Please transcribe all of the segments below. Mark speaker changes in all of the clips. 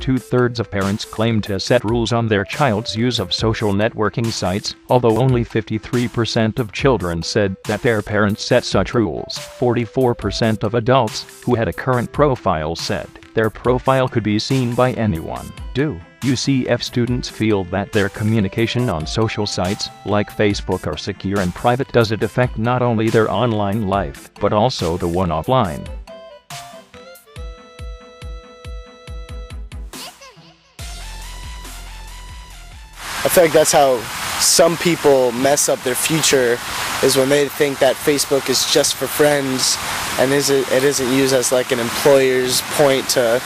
Speaker 1: 2/3 of parents claim to set rules on their child's use of social networking sites, although only 53% of children said that their parents set such rules. 44% of adults who had a current profile said their profile could be seen by anyone. Do UCF students feel that their communication on social sites like Facebook are secure and private? Does it affect not only their online life, but also the one offline?
Speaker 2: I feel like that's how some people mess up their future, is when they think that Facebook is just for friends and it isn't used as like an employer's point to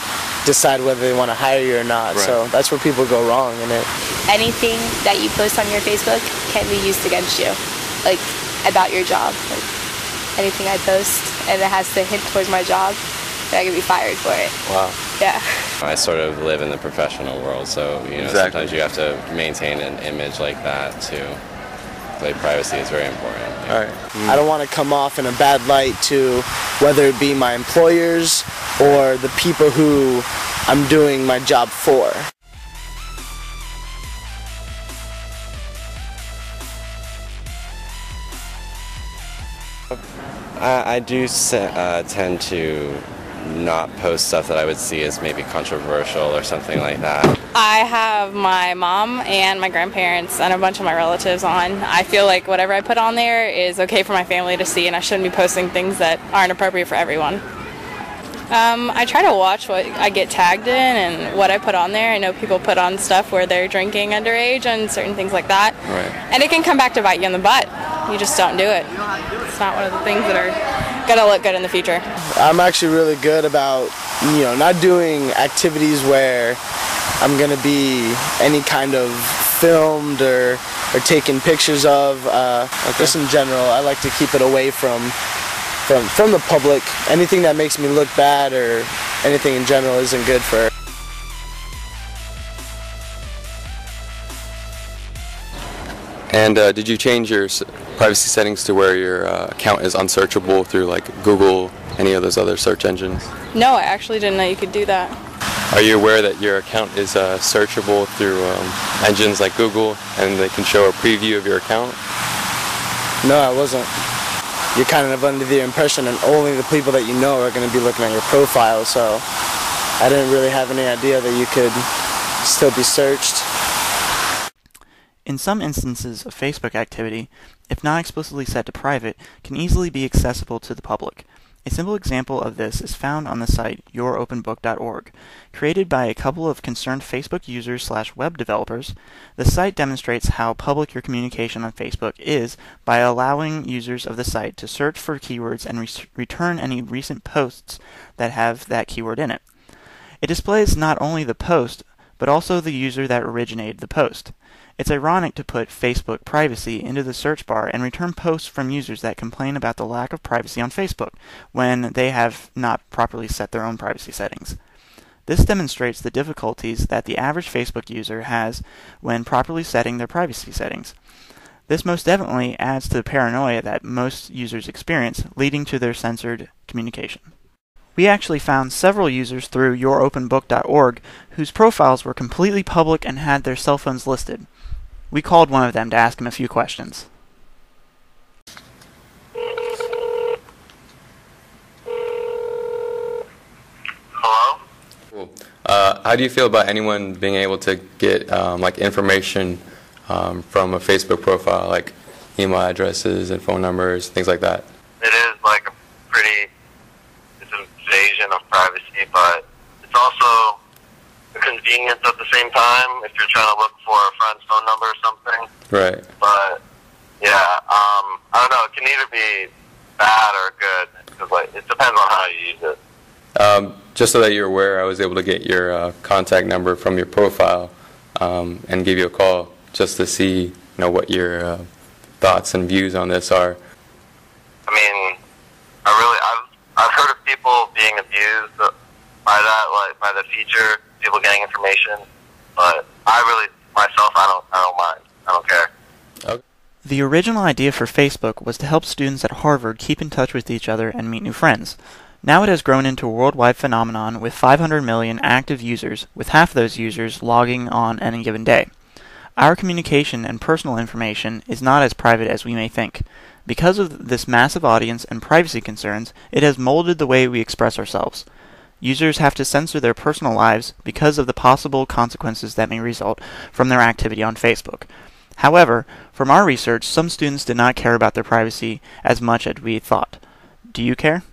Speaker 2: decide whether they want to hire you or not. Right. So that's where people go wrong in it.
Speaker 3: Anything that you post on your Facebook can be used against you, like about your job. Like anything I post and it has to hint towards my job, I could be fired for it.
Speaker 4: Wow.
Speaker 3: Yeah.
Speaker 5: I sort of live in the professional world, so sometimes you have to maintain an image like that too. Like privacy is very important.
Speaker 2: Yeah. All right. I don't want to come off in a bad light to whether it be my employers or the people who I'm doing my job for.
Speaker 5: I do tend to not post stuff that I would see as maybe controversial or something like that.
Speaker 6: I have my mom and my grandparents and a bunch of my relatives on. I feel like whatever I put on there is okay for my family to see, and I shouldn't be posting things that aren't appropriate for everyone. I try to watch what I get tagged in and what I put on there. I know people put on stuff where they're drinking underage and certain things like that.
Speaker 5: Right.
Speaker 6: And it can come back to bite you in the butt. You just don't do it. It's not one of the things that are going to look good in the future.
Speaker 2: I'm actually really good about, not doing activities where I'm going to be any kind of filmed or taken pictures of. Just in general, I like to keep it away from the public. Anything that makes me look bad or anything in general isn't good for her.
Speaker 4: And did you change your privacy settings to where your account is unsearchable through like Google, any of those other search engines?
Speaker 6: No, I actually didn't know you could do that.
Speaker 4: Are you aware that your account is searchable through engines like Google, and they can show a preview of your account?
Speaker 2: No, I wasn't. You're kind of under the impression that only the people that you know are going to be looking at your profile, so I didn't really have any idea that you could still be searched.
Speaker 7: In some instances of Facebook activity, if not explicitly set to private, can easily be accessible to the public. A simple example of this is found on the site youropenbook.org. Created by a couple of concerned Facebook users/web developers, the site demonstrates how public your communication on Facebook is by allowing users of the site to search for keywords and return any recent posts that have that keyword in it. It displays not only the post, but also the user that originated the post. It's ironic to put Facebook privacy into the search bar and return posts from users that complain about the lack of privacy on Facebook when they have not properly set their own privacy settings. This demonstrates the difficulties that the average Facebook user has when properly setting their privacy settings. This most definitely adds to the paranoia that most users experience, leading to their censored communication. We actually found several users through youropenbook.org whose profiles were completely public and had their cell phones listed. We called one of them to ask him a few questions.
Speaker 4: Hello? Cool. How do you feel about anyone being able to get like information from a Facebook profile, like email addresses and phone numbers, things like that?
Speaker 8: It is like it's an invasion of privacy, but it's also a convenience at the same time if you're trying to look for a friend's phone number or something.
Speaker 4: Right.
Speaker 8: But yeah, I don't know. It can either be bad or good because it depends on how you use it.
Speaker 4: Just so that you're aware, I was able to get your contact number from your profile and give you a call just to see what your thoughts and views on this are.
Speaker 8: I mean, I've heard of people being abused by that, like by the feature, people getting information, but I don't mind. I don't care.
Speaker 4: Okay.
Speaker 7: The original idea for Facebook was to help students at Harvard keep in touch with each other and meet new friends. Now it has grown into a worldwide phenomenon with 500 million active users, with half those users logging on any given day. Our communication and personal information is not as private as we may think. Because of this massive audience and privacy concerns, it has molded the way we express ourselves. Users have to censor their personal lives because of the possible consequences that may result from their activity on Facebook. However, from our research, some students did not care about their privacy as much as we thought. Do you care?